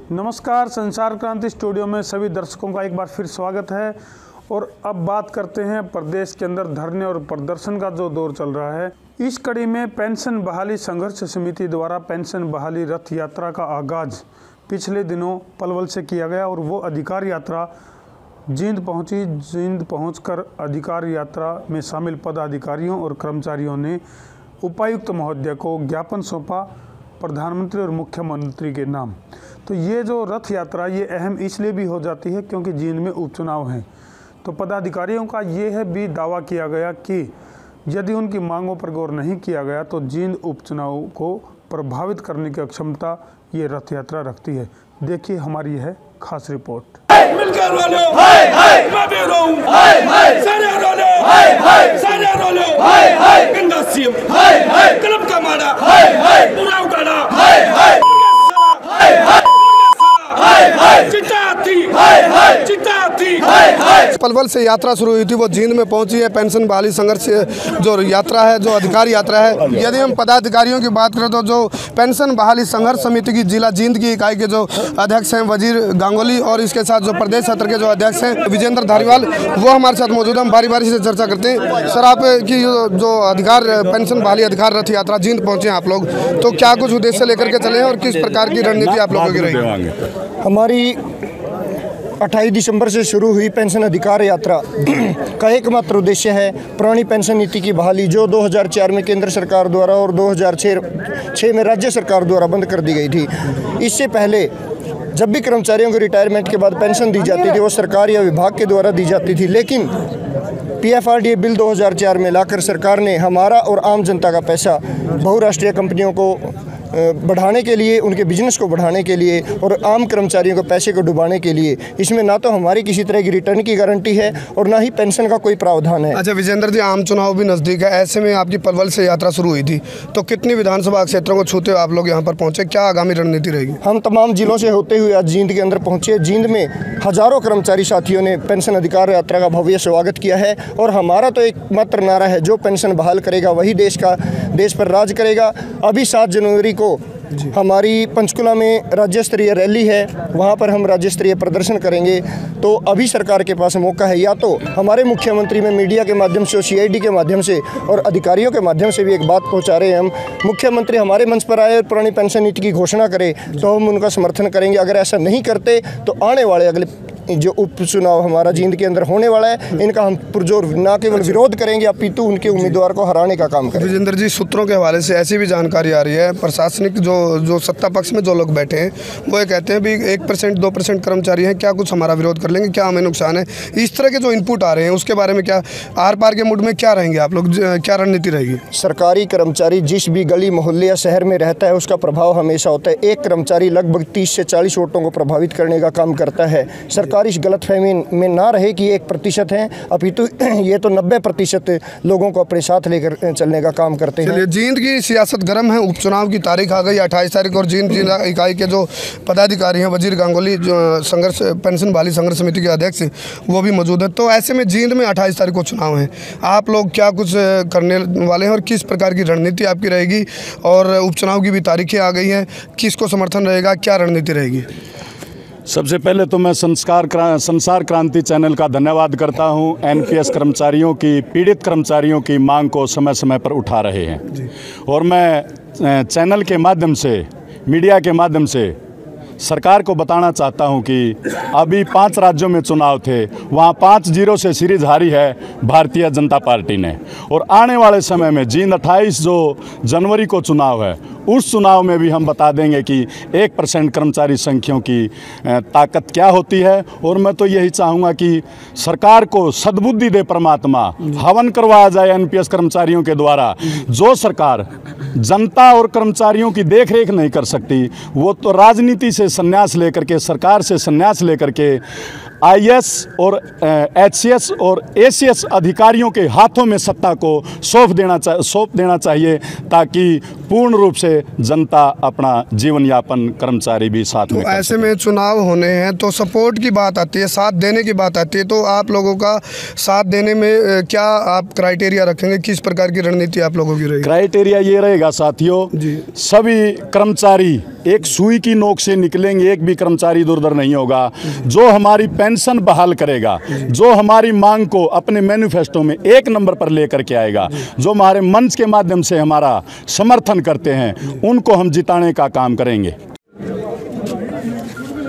नमस्कार, संसार क्रांति स्टूडियो में सभी दर्शकों का एक बार फिर स्वागत है। और अब बात करते हैं प्रदेश के अंदर धरने और प्रदर्शन का जो दौर चल रहा है। इस कड़ी में पेंशन बहाली संघर्ष समिति द्वारा पेंशन बहाली रथ यात्रा का आगाज पिछले दिनों पलवल से किया गया और वो अधिकार यात्रा जींद पहुंची। जींद पहुंचकर अधिकार यात्रा में शामिल पदाधिकारियों और कर्मचारियों ने उपायुक्त महोदय को ज्ञापन सौंपा प्रधानमंत्री और मुख्यमंत्री के नाम। तो ये जो रथ यात्रा ये अहम इसलिए भी हो जाती है क्योंकि जींद में उपचुनाव हैं। तो पदाधिकारियों का ये है भी दावा किया गया कि यदि उनकी मांगों पर गौर नहीं किया गया तो जींद उपचुनाव को प्रभावित करने की क्षमता ये रथ यात्रा रखती है। देखिए हमारी यह खास रिपोर्ट। मिलकर रोलो, हाय हाय, मैं भी रोऊं, हाय हाय, सारे रोलो, हाय हाय, सारे रोलो, हाय हाय, गंदा सीम, हाय हाय, कलब का मारा, हाय हाय, पूरा उठाना, हाय हाय, हाय हाय, हाय हाय, चिताती, हाय हाय, चिताती, हाय हाय। पलवल से यात्रा शुरू हुई थी, वो जींद में पहुंची है। पेंशन बहाली संघर्ष जो यात्रा है, जो अधिकार यात्रा है। यदि हम पदाधिकारियों की बात करें तो जो पेंशन बहाली संघर्ष समिति की जिला जींद की इकाई के जो अध्यक्ष हैं वजीर गांगुली और इसके साथ जो प्रदेश सत्र के जो अध्यक्ष हैं विजेंद्र धारीवाल, वो हमारे साथ मौजूद हैं। हम बारी बारी से चर्चा करते हैं। सर, आप की जो अधिकार पेंशन बहाली अधिकार रथ यात्रा जींद पहुंचे आप लोग, तो क्या कुछ उद्देश्य लेकर के चले हैं और किस प्रकार की रणनीति आप लोगों की रही? हमारी 28 दिसंबर से शुरू हुई पेंशन अधिकार यात्रा का एकमात्र उद्देश्य है पुरानी पेंशन नीति की बहाली, जो 2004 में केंद्र सरकार द्वारा और 2006 में राज्य सरकार द्वारा बंद कर दी गई थी। इससे पहले जब भी कर्मचारियों को रिटायरमेंट के बाद पेंशन दी जाती थी वो सरकार या विभाग के द्वारा दी जाती थी, लेकिन PFRDA बिल 2004 में लाकर सरकार ने हमारा और आम जनता का पैसा बहुराष्ट्रीय कंपनियों को बढ़ाने के लिए, उनके बिजनेस को बढ़ाने के लिए और आम कर्मचारियों को पैसे को डुबाने के लिए, इसमें ना तो हमारी किसी तरह की रिटर्न की गारंटी है और ना ही पेंशन का कोई प्रावधान है। अच्छा विजेंद्र जी, आम चुनाव भी नज़दीक है, ऐसे में आपकी पलवल से यात्रा शुरू हुई थी, तो कितनी विधानसभा क्षेत्रों को छूते हुए आप लोग यहाँ पर पहुँचे? क्या आगामी रणनीति रहेगी? हम तमाम जिलों से होते हुए आज जींद के अंदर पहुँचे। जींद में हज़ारों कर्मचारी साथियों ने पेंशन अधिकार यात्रा का भव्य स्वागत किया है और हमारा तो एकमात्र नारा है, जो पेंशन बहाल करेगा वही देश पर राज करेगा। अभी 7 जनवरी को हमारी पंचकुला में राज्य स्तरीय रैली है, वहाँ पर हम राज्य स्तरीय प्रदर्शन करेंगे। तो अभी सरकार के पास मौका है, या तो हमारे मुख्यमंत्री में मीडिया के माध्यम से और CID के माध्यम से और अधिकारियों के माध्यम से भी एक बात पहुँचा रहे हैं हम, मुख्यमंत्री हमारे मंच पर आए और पुरानी पेंशन नीति की घोषणा करें तो हम उनका समर्थन करेंगे। अगर ऐसा नहीं करते तो आने वाले अगले जो उपचुनाव हमारा जींद के अंदर होने वाला है, इनका हम पुरजोर न केवल विरोध करेंगे अपितु उनके उम्मीदवार को हराने का काम करेंगे। विजेंद्र जी, सूत्रों के हवाले से ऐसी भी जानकारी आ रही है, प्रशासनिक जो सत्ता पक्ष में जो लोग बैठे हैं वो ये कहते हैं भी 1% 2% कर्मचारी हैं, क्या कुछ हमारा विरोध कर लेंगे, क्या हमें नुकसान है? इस तरह के जो इनपुट आ रहे हैं उसके बारे में क्या आर पार के मूड में क्या रहेंगे आप लोग, क्या रणनीति रहेगी? सरकारी कर्मचारी जिस भी गली मोहल्ले या शहर में रहता है उसका प्रभाव हमेशा होता है। एक कर्मचारी लगभग 30 से 40 वोटों को प्रभावित करने का काम करता है। सरकार इस गलतफहमी में ना रहे कि 1% है, अपितु ये तो 90% लोगों को अपने साथ लेकर चलने का काम करते हैं। जींद की सियासत गर्म है, उपचुनाव की तारीख आ गई 28 तारीख और जींद जिला इकाई के जो पदाधिकारी हैं वजीर गांगुली, जो संघर्ष पेंशन बहाली संघर्ष समिति के अध्यक्ष वो भी मौजूद है। तो ऐसे में जींद में 28 तारीख को चुनाव है, आप लोग क्या कुछ करने वाले हैं और किस प्रकार की रणनीति आपकी रहेगी? और उपचुनाव की भी तारीखें आ गई हैं, किसको समर्थन रहेगा, क्या रणनीति रहेगी? सबसे पहले तो मैं संसार क्रांति चैनल का धन्यवाद करता हूं। NPS कर्मचारियों की, पीड़ित कर्मचारियों की मांग को समय समय पर उठा रहे हैं और मैं चैनल के माध्यम से, मीडिया के माध्यम से सरकार को बताना चाहता हूं कि अभी 5 राज्यों में चुनाव थे, वहां 5-0 से सीरीज हारी है भारतीय जनता पार्टी ने। और आने वाले समय में जींद 28 जो जनवरी को चुनाव है, उस चुनाव में भी हम बता देंगे कि 1% कर्मचारी संख्यों की ताकत क्या होती है। और मैं तो यही चाहूँगा कि सरकार को सद्बुद्धि दे परमात्मा, हवन करवाया जाए NPS कर्मचारियों के द्वारा। जो सरकार जनता और कर्मचारियों की देखरेख नहीं कर सकती, वो तो राजनीति से संन्यास लेकर के, सरकार से संन्यास लेकर के IAS और HCS और ACS अधिकारियों के हाथों में सत्ता को सौंप देना चाहिए, ताकि पूर्ण रूप से जनता अपना जीवन यापन, कर्मचारी भी साथ में। तो ऐसे में चुनाव होने हैं तो सपोर्ट की बात आती है, साथ देने की बात आती है, तो आप लोगों का साथ देने में क्या आप क्राइटेरिया रखेंगे, किस प्रकार की रणनीति आप लोगों की रहेगी? क्राइटेरिया ये रहेगा साथियों, सभी कर्मचारी एक सुई की नोक से निकलेंगे, एक भी कर्मचारी इधर उधर नहीं होगा। जो हमारी पेंशन बहाल करेगा, जो हमारी मांग को अपने मैनिफेस्टो में 1 नंबर पर लेकर के आएगा, जो हमारे मंच के माध्यम से हमारा समर्थन करते हैं, उनको हम जिताने का काम करेंगे।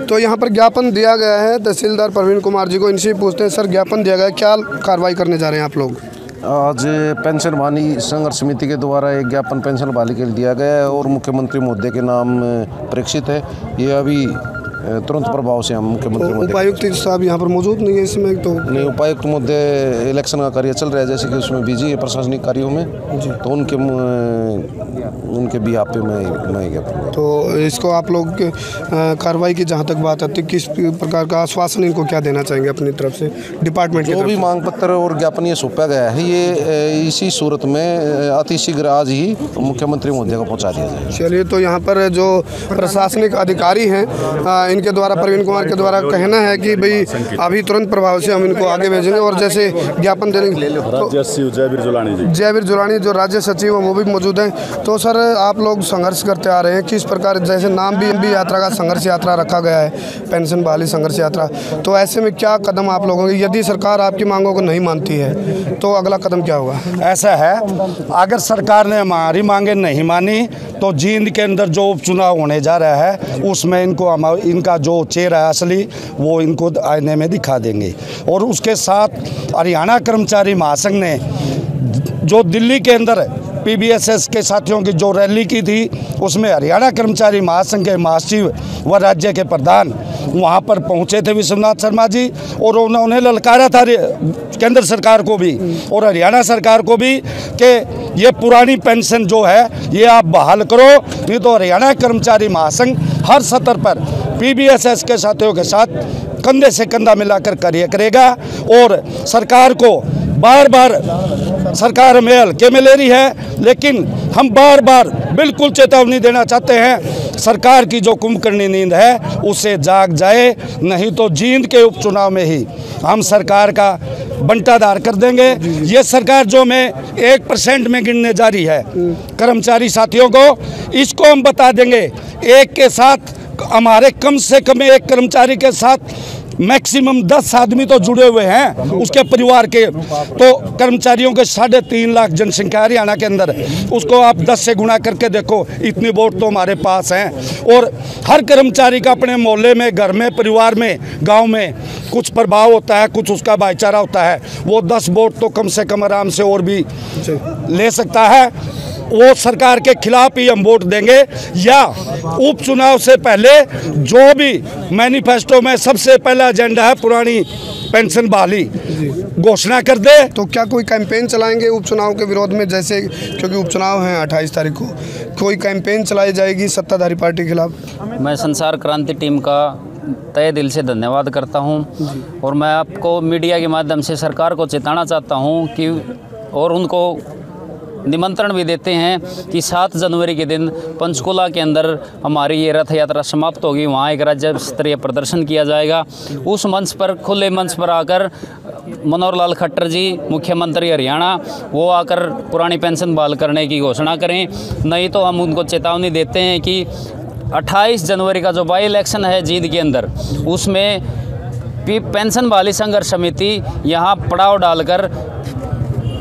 तो यहाँ पर ज्ञापन दिया गया है तहसीलदार प्रवीण कुमार जी को, इनसे पूछते हैं। सर, ज्ञापन दिया गया, क्या कार्रवाई करने जा रहे हैं आप लोग? आज पेंशन बहाली संघर्ष समिति के द्वारा एक ज्ञापन पेंशन बहाली के लिए दिया गया है और मुख्यमंत्री महोदय के नाम प्रेषित है। ये अभी तुरंत प्रभाव से हम मुख्यमंत्री महोदय, उपायुक्त साहब यहाँ पर मौजूद नहीं है इसमें? तो नहीं, उपायुक्त महोदय इलेक्शन का कार्य चल रहा है, जैसे कि उसमें बिजी है प्रशासनिक कार्यों में, तो उनके भी आप पे मैं ज्ञापन। तो इसको आप लोग कार्रवाई की जहाँ तक बात आती है, किस प्रकार का आश्वासन इनको क्या देना चाहेंगे अपनी तरफ से डिपार्टमेंट? जो भी मांग पत्र और ज्ञापन ये सौंपा गया है, ये इसी सूरत में अतिशीघ्र आज ही मुख्यमंत्री महोदय को पहुँचा दिया जाए। चलिए, तो यहाँ पर जो प्रशासनिक अधिकारी हैं, इनके द्वारा, प्रवीण कुमार के द्वारा कहना है कि भाई अभी तुरंत प्रभाव से हम इनको आगे भेजेंगे और जैसे ज्ञापन देंगे। जयवीर जुलानी जो राज्य सचिव है वो भी मौजूद हैं। तो सर, आप लोग संघर्ष करते आ रहे हैं, किस प्रकार, जैसे नाम भी यात्रा का संघर्ष यात्रा रखा गया है, पेंशन बहाली संघर्ष यात्रा, तो ऐसे में क्या कदम आप लोगों के, यदि सरकार आपकी मांगों को नहीं मानती है तो अगला कदम क्या होगा? ऐसा है, अगर सरकार ने हमारी मांगें नहीं मानी तो जींद के अंदर जो उपचुनाव होने जा रहा है उसमें इनका जो चेहरा है असली, वो इनको आईने में दिखा देंगे। और उसके साथ हरियाणा कर्मचारी महासंघ ने जो दिल्ली के अंदर PBSS के साथियों की जो रैली की थी, उसमें हरियाणा कर्मचारी महासंघ के महासचिव व राज्य के प्रधान वहाँ पर पहुँचे थे, विश्वनाथ शर्मा जी, और उन्होंने ललकारा था केंद्र सरकार को भी और हरियाणा सरकार को भी कि ये पुरानी पेंशन जो है ये आप बहाल करो, नहीं तो हरियाणा कर्मचारी महासंघ हर स्तर पर PBSS के साथियों के साथ कंधे से कंधा मिलाकर कार्य करेगा। और सरकार को बार बार, सरकार हमें हल्के में ले रही है, लेकिन हम बार बार बिल्कुल चेतावनी देना चाहते हैं, सरकार की जो कुंभकर्णी नींद है उसे जाग जाए, नहीं तो जींद के उपचुनाव में ही हम सरकार का बंटाधार कर देंगे। ये सरकार जो में 1% में गिनने जा रही है कर्मचारी साथियों को, इसको हम बता देंगे। एक के साथ हमारे कम से कम एक कर्मचारी के साथ मैक्सिमम 10 आदमी तो जुड़े हुए हैं उसके परिवार के, तो कर्मचारियों के 3.5 लाख जनसंख्या हरियाणा के अंदर, उसको आप 10 से गुणा करके देखो, इतनी वोट तो हमारे पास हैं। और हर कर्मचारी का अपने मोहल्ले में, घर में, परिवार में, गांव में कुछ प्रभाव होता है, कुछ उसका भाईचारा होता है, वो 10 वोट तो कम से कम आराम से और भी ले सकता है। वो सरकार के खिलाफ ही हम वोट देंगे, या उपचुनाव से पहले जो भी मैनिफेस्टो में सबसे पहला एजेंडा है पुरानी पेंशन बहाली घोषणा कर दे। तो क्या कोई कैंपेन चलाएंगे उपचुनाव के विरोध में, जैसे क्योंकि उपचुनाव हैं 28 तारीख को, कोई कैंपेन चलाई जाएगी सत्ताधारी पार्टी के खिलाफ? मैं संसार क्रांति टीम का तहे दिल से धन्यवाद करता हूं, और मैं आपको मीडिया के माध्यम से सरकार को चेताना चाहता हूं कि, और उनको निमंत्रण भी देते हैं कि 7 जनवरी के दिन पंचकुला के अंदर हमारी ये रथ यात्रा समाप्त होगी, वहाँ एक राज्य स्तरीय प्रदर्शन किया जाएगा। उस मंच पर, खुले मंच पर आकर मनोहर लाल खट्टर जी, मुख्यमंत्री हरियाणा, वो आकर पुरानी पेंशन बहाल करने की घोषणा करें, नहीं तो हम उनको चेतावनी देते हैं कि 28 जनवरी का जो बाई इलेक्शन है जींद के अंदर, उसमें पेंशन बहाली संघर्ष समिति यहाँ पड़ाव डालकर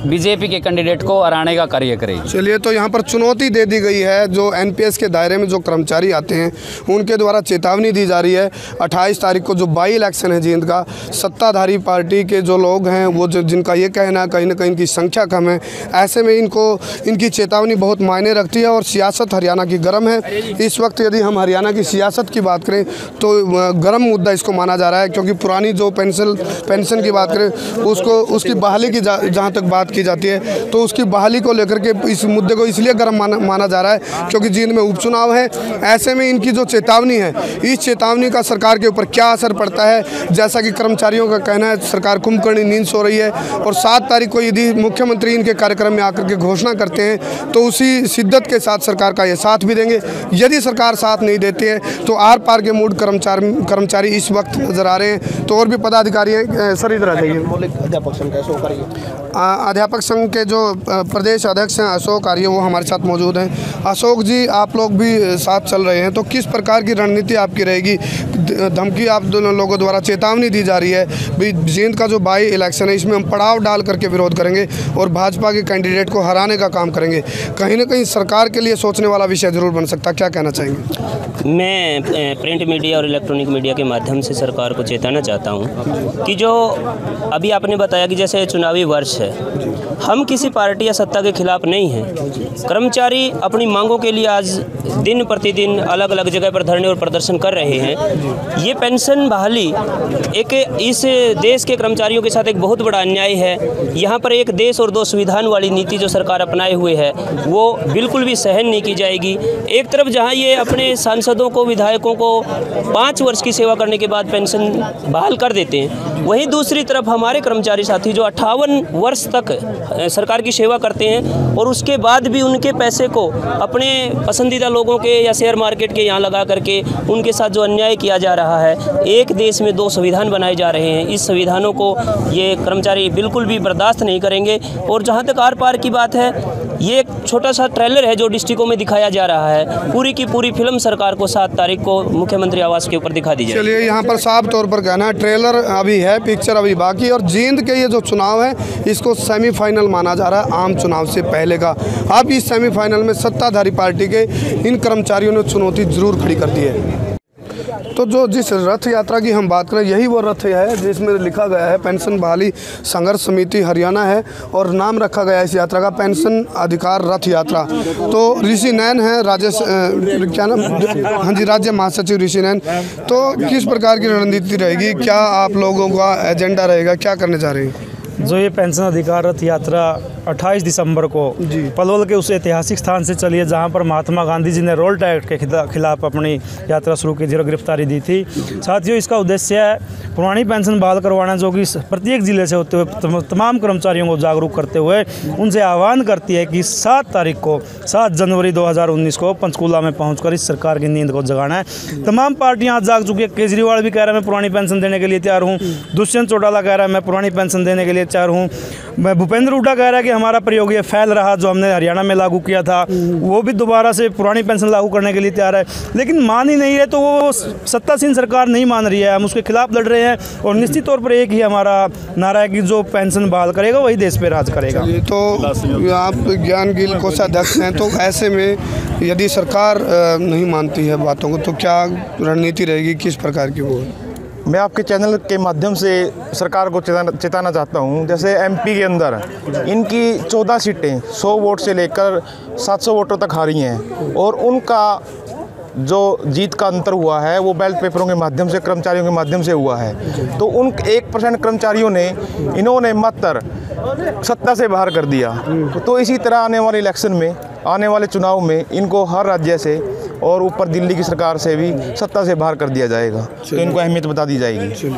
बीजेपी के कैंडिडेट को हराने का कार्य करेगी। चलिए, तो यहाँ पर चुनौती दे दी गई है, जो NPS के दायरे में जो कर्मचारी आते हैं उनके द्वारा चेतावनी दी जा रही है। 28 तारीख को जो बाई इलेक्शन है जींद का, सत्ताधारी पार्टी के जो लोग हैं, वो जिनका ये कहना है कहीं ना कहीं इनकी संख्या कम है, ऐसे में इनकी चेतावनी बहुत मायने रखती है। और सियासत हरियाणा की गर्म है इस वक्त। यदि हम हरियाणा की सियासत की बात करें तो गर्म मुद्दा इसको माना जा रहा है, क्योंकि पुरानी जो पेंशन की बात करें उसकी बहाली की जहाँ तक बात की जाती है, तो उसकी बहाली को लेकर के इस मुद्दे को इसलिए गर्म माना जा रहा है क्योंकि जींद में उपचुनाव है। ऐसे में इनकी जो चेतावनी है, इस चेतावनी का सरकार के ऊपर क्या असर पड़ता है, जैसा कि कर्मचारियों का कहना है सरकार कुंभकर्णी नींद सो रही है। और 7 तारीख को यदि मुख्यमंत्री इनके कार्यक्रम में आकर के घोषणा करते हैं तो उसी शिद्दत के साथ सरकार का ये साथ भी देंगे। यदि सरकार साथ नहीं देती है तो आर पार के मूड कर्मचारी इस वक्त नजर आ रहे हैं। तो और भी पदाधिकारी हैं, सर इधर आ जाइए। अध्यापक संघ के जो प्रदेश अध्यक्ष हैं अशोक आर्य, वो हमारे साथ मौजूद हैं। अशोक जी, आप लोग भी साथ चल रहे हैं, तो किस प्रकार की रणनीति आपकी रहेगी? धमकी आप दोनों लोगों द्वारा चेतावनी दी जा रही है भी जींद का जो बाई इलेक्शन है इसमें हम पड़ाव डाल करके विरोध करेंगे और भाजपा के कैंडिडेट को हराने का काम करेंगे। कहीं ना कहीं सरकार के लिए सोचने वाला विषय जरूर बन सकता है, क्या कहना चाहेंगे? मैं प्रिंट मीडिया और इलेक्ट्रॉनिक मीडिया के माध्यम से सरकार को चेताना चाहता हूं कि जो अभी आपने बताया कि जैसे चुनावी वर्ष है, हम किसी पार्टी या सत्ता के खिलाफ नहीं हैं। कर्मचारी अपनी मांगों के लिए आज दिन प्रतिदिन अलग अलग जगह पर धरने और प्रदर्शन कर रहे हैं। ये पेंशन बहाली एक इस देश के कर्मचारियों के साथ एक बहुत बड़ा अन्याय है। यहाँ पर एक देश और दो संविधान वाली नीति जो सरकार अपनाए हुए है वो बिल्कुल भी सहन नहीं की जाएगी। एक तरफ जहाँ ये अपने सांसदों को, विधायकों को 5 वर्ष की सेवा करने के बाद पेंशन बहाल कर देते हैं, वहीं दूसरी तरफ हमारे कर्मचारी साथी जो 58 वर्ष तक सरकार की सेवा करते हैं और उसके बाद भी उनके पैसे को अपने पसंदीदा लोगों के या शेयर मार्केट के यहाँ लगा करके उनके साथ जो अन्याय किया जा रहा है। एक देश में 2 संविधान बनाए जा रहे हैं, इस संविधानों को ये कर्मचारी बिल्कुल भी बर्दाश्त नहीं करेंगे। और जहाँ तक आर पार की बात है, ये एक छोटा सा ट्रेलर है जो डिस्ट्रिक्टों में दिखाया जा रहा है। पूरी की पूरी फिल्म सरकार को 7 तारीख को मुख्यमंत्री आवास के ऊपर दिखा दी जाएगी। चलिए, यहाँ पर साफ तौर पर कहना है ट्रेलर अभी है, पिक्चर अभी बाकी। और जींद के ये जो चुनाव है इसको सेमीफाइनल माना जा रहा है आम चुनाव से पहले का। अब इस सेमीफाइनल में सत्ताधारी पार्टी के इन कर्मचारियों ने चुनौती जरूर खड़ी कर दी है। तो जो जिस रथ यात्रा की हम बात करें, यही वो रथ है जिसमें लिखा गया है पेंशन बहाली संघर्ष समिति हरियाणा है और नाम रखा गया है इस यात्रा का पेंशन अधिकार रथ यात्रा। तो ऋषि नैन है क्या नाम, हाँ जी, राज्य महासचिव ऋषि नैन। तो किस प्रकार की रणनीति रहेगी, क्या आप लोगों का एजेंडा रहेगा, क्या करने जा रहे हैं? जो ये पेंशन अधिकार रथ यात्रा 28 दिसंबर को पलवल के उस ऐतिहासिक स्थान से चली है जहाँ पर महात्मा गांधी जी ने रोल टैक्स के खिलाफ अपनी यात्रा शुरू की थी और गिरफ्तारी दी थी। साथियों, इसका उद्देश्य है पुरानी पेंशन बहाल करवाना, जो कि प्रत्येक ज़िले से होते हुए तमाम कर्मचारियों को जागरूक करते हुए उनसे आह्वान करती है कि 7 तारीख को 7 जनवरी 2019 को पंचकूला में पहुँच इस सरकार की नींद को जगाना है। तमाम पार्टियाँ आज जाग चुकी है। केजरीवाल भी कह रहा है मैं पुरानी पेंशन देने के लिए तैयार हूँ, दुष्यंत चौटाला कह रहा है मैं पुरानी पेंशन देने के लिए तैयार हूँ, मैं भूपेंद्र हुड्डा कह रहा है कि हमारा प्रयोग ये फैल रहा जो हमने हरियाणा में लागू किया था वो भी दोबारा से पुरानी पेंशन लागू करने के लिए तैयार है। लेकिन मान ही नहीं रहे, तो वो सत्तासीन सरकार नहीं मान रही है, हम उसके खिलाफ लड़ रहे हैं। और निश्चित तौर पर एक ही हमारा नारा है कि जो पेंशन बहाल करेगा वही देश पे राज करेगा। तो आप ज्ञान गिल कोषाध्यक्ष हैं, तो ऐसे में यदि सरकार नहीं मानती है बातों को तो क्या रणनीति रहेगी, किस प्रकार की वो? मैं आपके चैनल के माध्यम से सरकार को चेताना चाहता हूं। जैसे एमपी के अंदर इनकी 14 सीटें 100 वोट से लेकर 700 वोटों तक हारी हैं और उनका जो जीत का अंतर हुआ है वो बैलेट पेपरों के माध्यम से, कर्मचारियों के माध्यम से हुआ है। तो उन 1% कर्मचारियों ने इन्होंने मात्र सत्ता से बाहर कर दिया। तो इसी तरह आने वाले इलेक्शन में, आने वाले चुनाव में इनको हर राज्य से और ऊपर दिल्ली की सरकार से भी सत्ता से बाहर कर दिया जाएगा। तो इनको अहमियत बता दी जाएगी।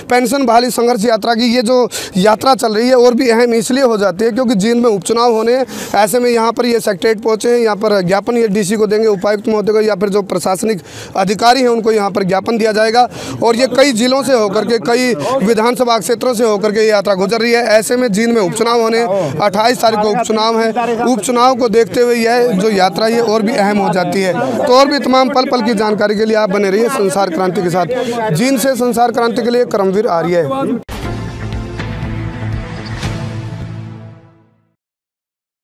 पेंशन बहाली संघर्ष यात्रा की ये जो यात्रा चल रही है और भी अहम इसलिए हो जाती है क्योंकि जींद में उपचुनाव होने हैं। ऐसे में यहाँ पर ये सेक्रेटरीट पहुँचे हैं, यहाँ पर ज्ञापन ये डीसी को देंगे, उपायुक्त महोदय को, या फिर जो प्रशासनिक अधिकारी हैं उनको यहाँ पर ज्ञापन दिया जाएगा। और ये कई जिलों से होकर के, कई विधानसभा क्षेत्रों से होकर के ये यात्रा गुजर रही है। ऐसे में जींद में उपचुनाव होने, 28 तारीख को उपचुनाव है। उपचुनाव को देखते हुए यह जो यात्रा है और भी अहम हो जाती है। तो और भी तमाम पल पल की जानकारी के लिए आप बने रहिए संसार क्रांति के साथ। जींद से संसार क्रांति के लिए करमवीर आर्य।